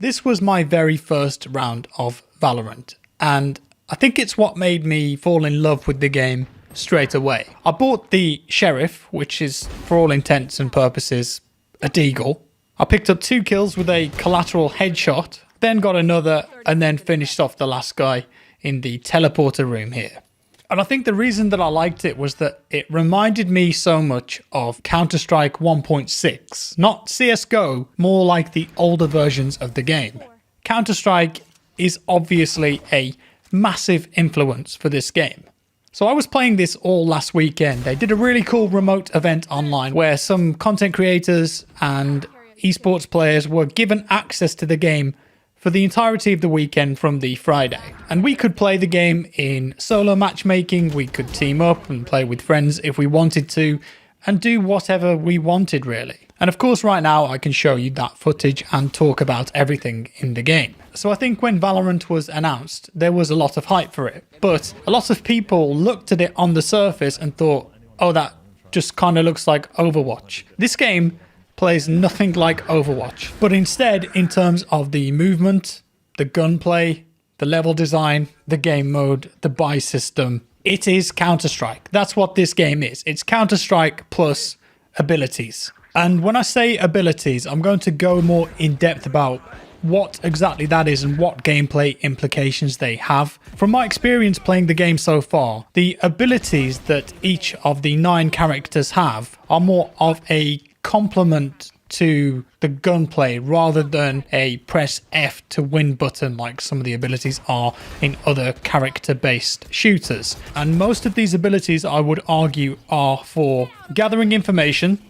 This was my very first round of Valorant, and I think it's what made me fall in love with the game straight away. I bought the Sheriff, which is, for all intents and purposes, a deagle. I picked up 2 kills with a collateral headshot, then got another, and then finished off the last guy in the teleporter room here. And I think the reason that I liked it was that it reminded me so much of Counter-Strike 1.6. Not CSGO, more like the older versions of the game. Counter-Strike is obviously a massive influence for this game. So I was playing this all last weekend. They did a really cool remote event online where some content creators and esports players were given access to the game for the entirety of the weekend from the Friday. And we could play the game in solo matchmaking, we could team up and play with friends if we wanted to, and do whatever we wanted really. And of course right now I can show you that footage and talk about everything in the game. So I think when Valorant was announced, there was a lot of hype for it. But a lot of people looked at it on the surface and thought, oh, that just kind of looks like Overwatch. This game plays nothing like Overwatch, but instead, in terms of the movement, the gunplay, the level design, the game mode, the buy system, it is Counter-Strike. That's what this game is. It's Counter-Strike plus abilities. And when I say abilities, I'm going to go more in depth about what exactly that is and what gameplay implications they have. From my experience playing the game so far, the abilities that each of the 9 characters have are more of a complement to the gunplay rather than a press F to win button like some of the abilities are in other character-based shooters. And most of these abilities, I would argue, are for gathering information,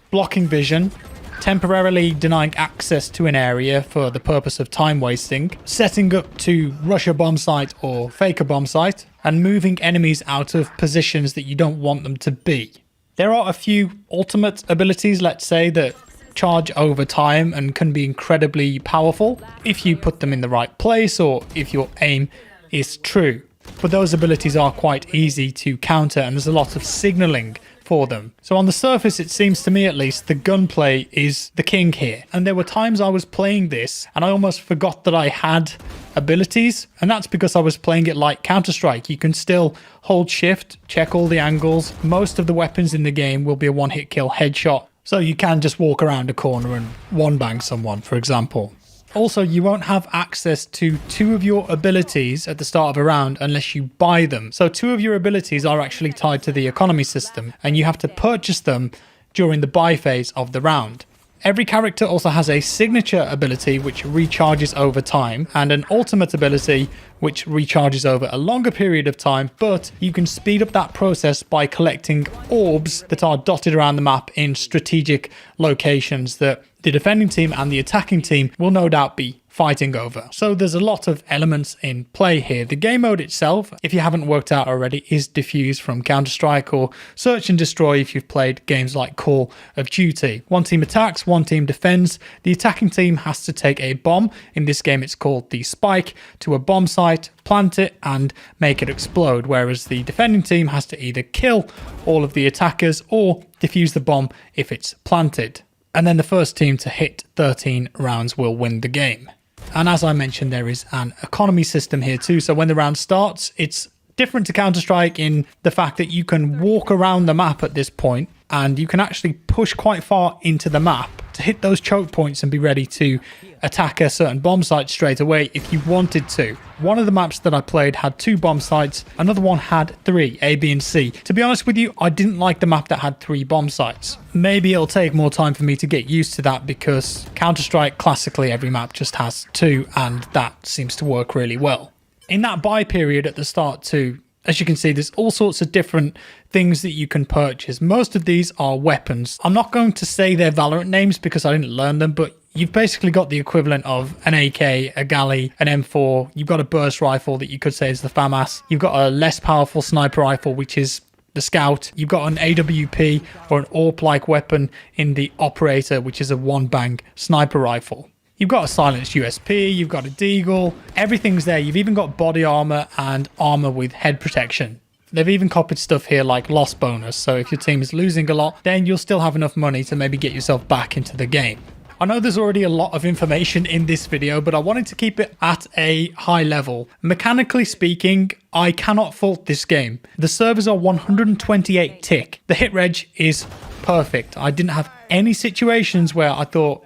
blocking vision, temporarily denying access to an area for the purpose of time wasting, setting up to rush a bomb site or fake a bomb site, and moving enemies out of positions that you don't want them to be. There are a few ultimate abilities, let's say, that charge over time and can be incredibly powerful if you put them in the right place or if your aim is true. But those abilities are quite easy to counter and there's a lot of signaling for them. So on the surface, it seems to me at least, the gunplay is the king here. And there were times I was playing this and I almost forgot that I had abilities, and that's because I was playing it like Counter-Strike. You can still hold shift, check all the angles. Most of the weapons in the game will be a one-hit kill headshot, so you can just walk around a corner and one-bang someone, for example. Also, you won't have access to 2 of your abilities at the start of a round unless you buy them. So 2 of your abilities are actually tied to the economy system, and you have to purchase them during the buy phase of the round. Every character also has a signature ability which recharges over time and an ultimate ability which recharges over a longer period of time, but you can speed up that process by collecting orbs that are dotted around the map in strategic locations that the defending team and the attacking team will no doubt be fighting over. So there's a lot of elements in play here. The game mode itself, if you haven't worked out already, is diffused from Counter-Strike or Search and Destroy if you've played games like Call of Duty. One team attacks, one team defends. The attacking team has to take a bomb, in this game it's called the Spike, to a bomb site, plant it and make it explode, whereas the defending team has to either kill all of the attackers or defuse the bomb if it's planted. And then the first team to hit 13 rounds will win the game. And as I mentioned, there is an economy system here too. So when the round starts, it's different to Counter-Strike in the fact that you can walk around the map at this point and you can actually push quite far into the map to hit those choke points and be ready to attack a certain bomb site straight away if you wanted to. One of the maps that I played had 2 bomb sites, another one had 3, A, B and C. To be honest with you, I didn't like the map that had 3 bomb sites. Maybe it'll take more time for me to get used to that because Counter-Strike, classically every map just has 2 and that seems to work really well. In that buy period at the start too, as you can see, there's all sorts of different things that you can purchase. Most of these are weapons. I'm not going to say their Valorant names because I didn't learn them, but you've basically got the equivalent of an AK, a Galley, an M4. You've got a burst rifle that you could say is the FAMAS. You've got a less powerful sniper rifle, which is the Scout. You've got an AWP or an AWP-like weapon in the Operator, which is a one-bang sniper rifle. You've got a silenced USP, you've got a deagle, everything's there. You've even got body armor and armor with head protection. They've even copied stuff here like loss bonus, so if your team is losing a lot, then you'll still have enough money to maybe get yourself back into the game. I know there's already a lot of information in this video, but I wanted to keep it at a high level. Mechanically speaking, I cannot fault this game. The servers are 128 tick. The hit reg is perfect. I didn't have any situations where I thought,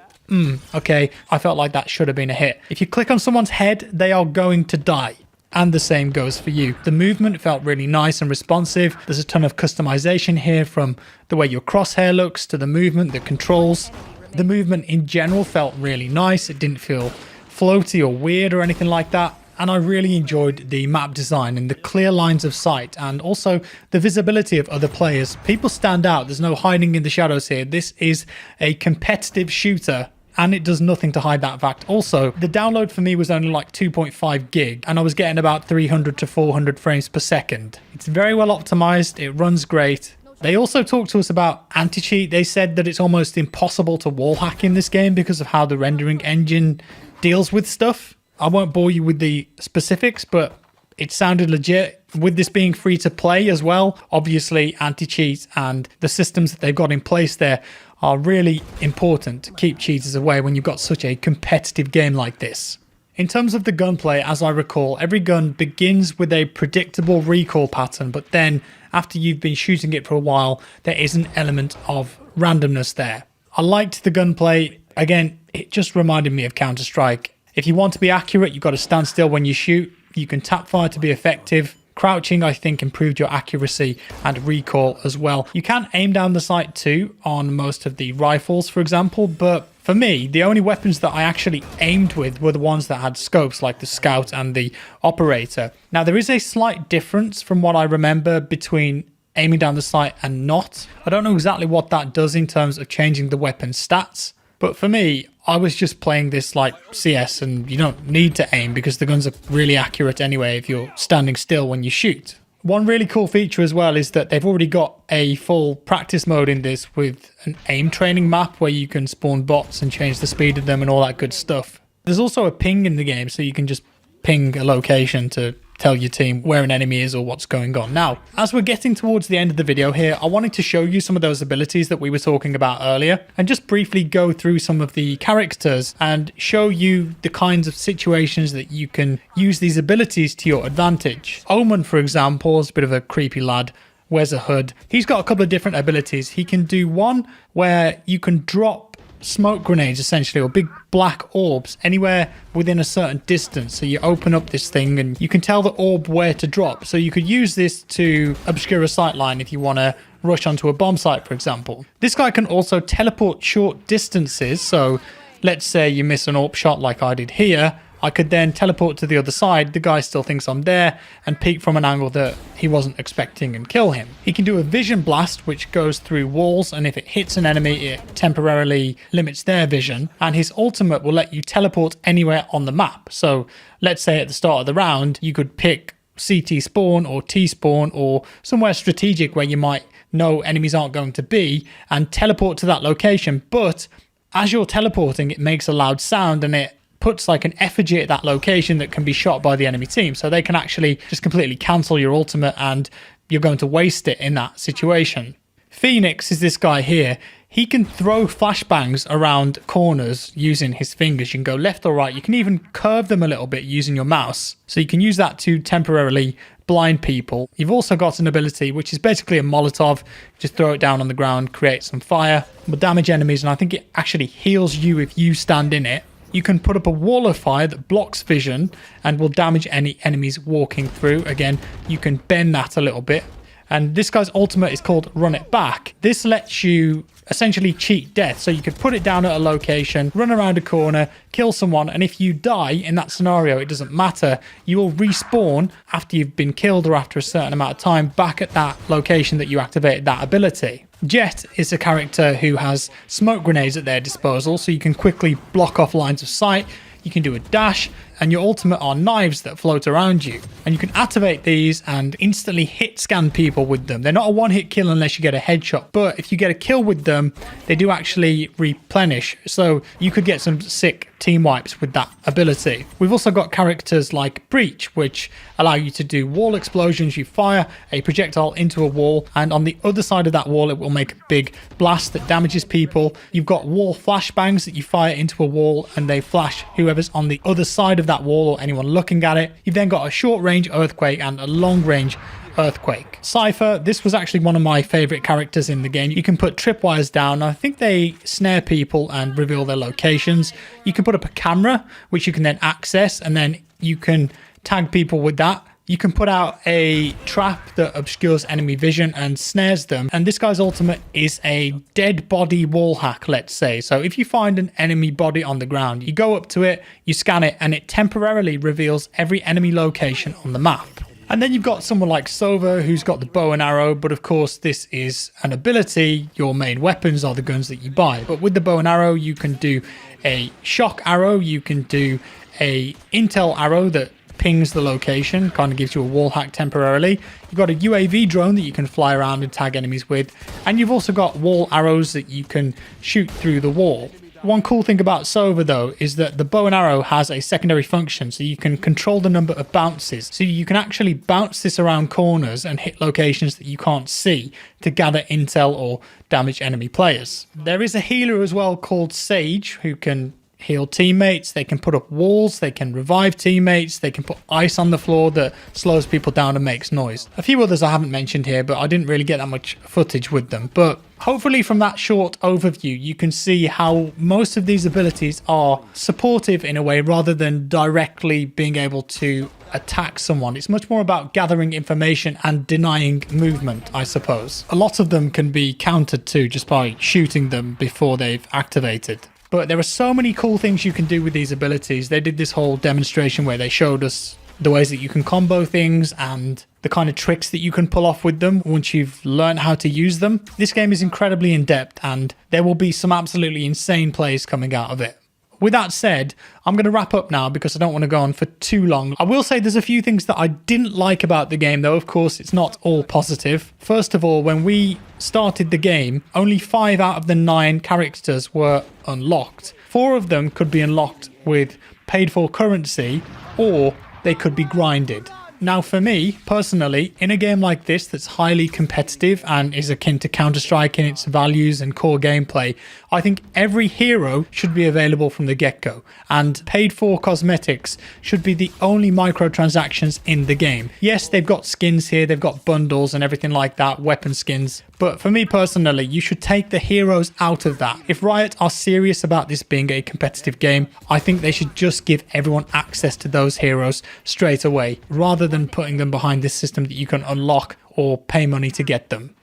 okay, I felt like that should have been a hit. If you click on someone's head, they are going to die. And the same goes for you. The movement felt really nice and responsive. There's a ton of customization here, from the way your crosshair looks to the movement, the controls. The movement in general felt really nice. It didn't feel floaty or weird or anything like that. And I really enjoyed the map design and the clear lines of sight, and also the visibility of other players. People stand out. There's no hiding in the shadows here. This is a competitive shooter, and it does nothing to hide that fact. Also, the download for me was only like 2.5 gig, and I was getting about 300 to 400 frames per second. It's very well optimized. It runs great. They also talked to us about anti-cheat. They said that it's almost impossible to wall hack in this game because of how the rendering engine deals with stuff. I won't bore you with the specifics, but it sounded legit. With this being free to play as well, obviously anti-cheat and the systems that they've got in place there are really important to keep cheaters away when you've got such a competitive game like this. In terms of the gunplay, as I recall, every gun begins with a predictable recoil pattern, but then after you've been shooting it for a while, there is an element of randomness there. I liked the gunplay. Again, it just reminded me of Counter-Strike. If you want to be accurate, you've got to stand still when you shoot. You can tap fire to be effective. Crouching, I think, improved your accuracy and recoil as well. You can aim down the sight too on most of the rifles, for example, but for me, the only weapons that I actually aimed with were the ones that had scopes, like the Scout and the Operator. Now, there is a slight difference from what I remember between aiming down the sight and not. I don't know exactly what that does in terms of changing the weapon stats, but for me, I was just playing this like CS, and you don't need to aim because the guns are really accurate anyway if you're standing still when you shoot. One really cool feature as well is that they've already got a full practice mode in this with an aim training map where you can spawn bots and change the speed of them and all that good stuff. There's also a ping in the game, so you can just ping a location to tell your team where an enemy is or what's going on. Now, as we're getting towards the end of the video here, I wanted to show you some of those abilities that we were talking about earlier and just briefly go through some of the characters and show you the kinds of situations that you can use these abilities to your advantage. Omen, for example, is a bit of a creepy lad, wears a hood. He's got a couple of different abilities. He can do one where you can drop smoke grenades, essentially, or big black orbs anywhere within a certain distance. So you open up this thing and you can tell the orb where to drop. So you could use this to obscure a sight line if you want to rush onto a bomb site, for example. This guy can also teleport short distances. So let's say you miss an AWP shot like I did here. I could then teleport to the other side. The guy still thinks I'm there and peek from an angle that he wasn't expecting and kill him. He can do a vision blast, which goes through walls, and if it hits an enemy, it temporarily limits their vision. And his ultimate will let you teleport anywhere on the map. So let's say at the start of the round, you could pick CT spawn or T spawn or somewhere strategic where you might know enemies aren't going to be and teleport to that location. But as you're teleporting, it makes a loud sound and it puts like an effigy at that location that can be shot by the enemy team. So they can actually just completely cancel your ultimate and you're going to waste it in that situation. Phoenix is this guy here. He can throw flashbangs around corners using his fingers. You can go left or right. You can even curve them a little bit using your mouse. So you can use that to temporarily blind people. You've also got an ability which is basically a Molotov. Just throw it down on the ground, create some fire, will damage enemies, and I think it actually heals you if you stand in it. You can put up a wall of fire that blocks vision and will damage any enemies walking through. Again, you can bend that a little bit. And this guy's ultimate is called Run It Back. This lets you essentially cheat death. So you could put it down at a location, run around a corner, kill someone, and if you die in that scenario, it doesn't matter. You will respawn after you've been killed or after a certain amount of time back at that location that you activated that ability. Jet is a character who has smoke grenades at their disposal, so you can quickly block off lines of sight. You can do a dash, and your ultimate are knives that float around you. And you can activate these and instantly hit scan people with them. They're not a one-hit kill unless you get a headshot, but if you get a kill with them, they do actually replenish. So you could get some sick team wipes with that ability. We've also got characters like Breach, which allow you to do wall explosions. You fire a projectile into a wall, and on the other side of that wall it will make a big blast that damages people. You've got wall flashbangs that you fire into a wall and they flash whoever's on the other side of that wall or anyone looking at it. You've then got a short range earthquake and a long range earthquake. Cypher, this was actually one of my favorite characters in the game. You can put tripwires down. I think they snare people and reveal their locations. You can put up a camera, which you can then access, and then you can tag people with that. You can put out a trap that obscures enemy vision and snares them. And this guy's ultimate is a dead body wall hack, let's say. So if you find an enemy body on the ground, you go up to it, you scan it, and it temporarily reveals every enemy location on the map. And then you've got someone like Sova, who's got the bow and arrow, but of course this is an ability. Your main weapons are the guns that you buy. But with the bow and arrow, you can do a shock arrow, you can do a intel arrow that pings the location, kind of gives you a wall hack temporarily. You've got a UAV drone that you can fly around and tag enemies with. And you've also got wall arrows that you can shoot through the wall. One cool thing about Sova though is that the bow and arrow has a secondary function, so you can control the number of bounces. So you can actually bounce this around corners and hit locations that you can't see to gather intel or damage enemy players. There is a healer as well called Sage who can heal teammates, they can put up walls, they can revive teammates, they can put ice on the floor that slows people down and makes noise. A few others I haven't mentioned here, but I didn't really get that much footage with them. But hopefully from that short overview, you can see how most of these abilities are supportive in a way rather than directly being able to attack someone. It's much more about gathering information and denying movement, I suppose. A lot of them can be countered too just by shooting them before they've activated. But there are so many cool things you can do with these abilities. They did this whole demonstration where they showed us the ways that you can combo things and the kind of tricks that you can pull off with them once you've learned how to use them. This game is incredibly in-depth and there will be some absolutely insane plays coming out of it. With that said, I'm going to wrap up now because I don't want to go on for too long. I will say there's a few things that I didn't like about the game, though of course it's not all positive. First of all, when we started the game, only 5 out of the 9 characters were unlocked. 4 of them could be unlocked with paid for currency, or they could be grinded. Now for me, personally, in a game like this that's highly competitive and is akin to Counter-Strike in its values and core gameplay, I think every hero should be available from the get-go, and paid for cosmetics should be the only microtransactions in the game. Yes, they've got skins here, they've got bundles and everything like that, weapon skins, but for me personally, you should take the heroes out of that. If Riot are serious about this being a competitive game, I think they should just give everyone access to those heroes straight away, rather than putting them behind this system that you can unlock or pay money to get them.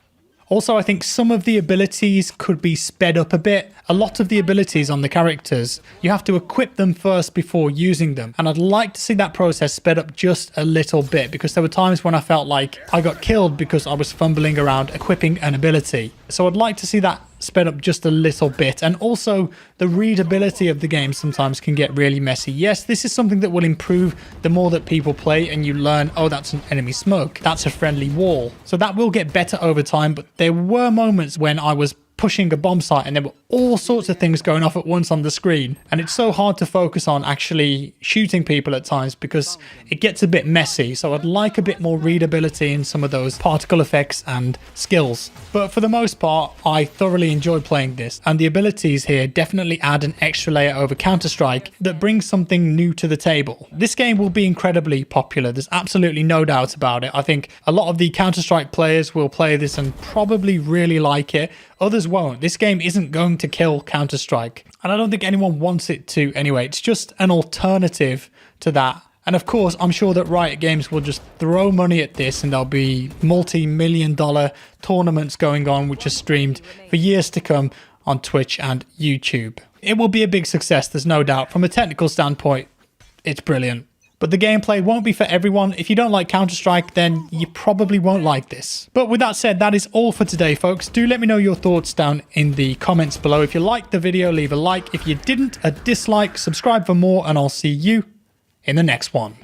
Also, I think some of the abilities could be sped up a bit. A lot of the abilities on the characters, you have to equip them first before using them. And I'd like to see that process sped up just a little bit, because there were times when I felt like I got killed because I was fumbling around equipping an ability. So I'd like to see that sped up just a little bit. And also the readability of the game sometimes can get really messy. Yes, this is something that will improve the more that people play and you learn, oh, that's an enemy smoke, that's a friendly wall. So that will get better over time, but there were moments when I was pushing a bomb site and there were all sorts of things going off at once on the screen, and it's so hard to focus on actually shooting people at times because it gets a bit messy. So I'd like a bit more readability in some of those particle effects and skills. But for the most part, I thoroughly enjoyed playing this, and the abilities here definitely add an extra layer over Counter-Strike that brings something new to the table. This game will be incredibly popular, there's absolutely no doubt about it. I think a lot of the Counter-Strike players will play this and probably really like it. Others won't. This game isn't going to kill Counter-Strike, and I don't think anyone wants it to anyway. It's just an alternative to that. And of course, I'm sure that Riot Games will just throw money at this and there'll be multi-million-dollar tournaments going on which are streamed for years to come on Twitch and YouTube. It will be a big success, there's no doubt. From a technical standpoint, it's brilliant. But the gameplay won't be for everyone. If you don't like Counter-Strike, then you probably won't like this. But with that said, that is all for today, folks. Do let me know your thoughts down in the comments below. If you liked the video, leave a like. If you didn't, a dislike. Subscribe for more, and I'll see you in the next one.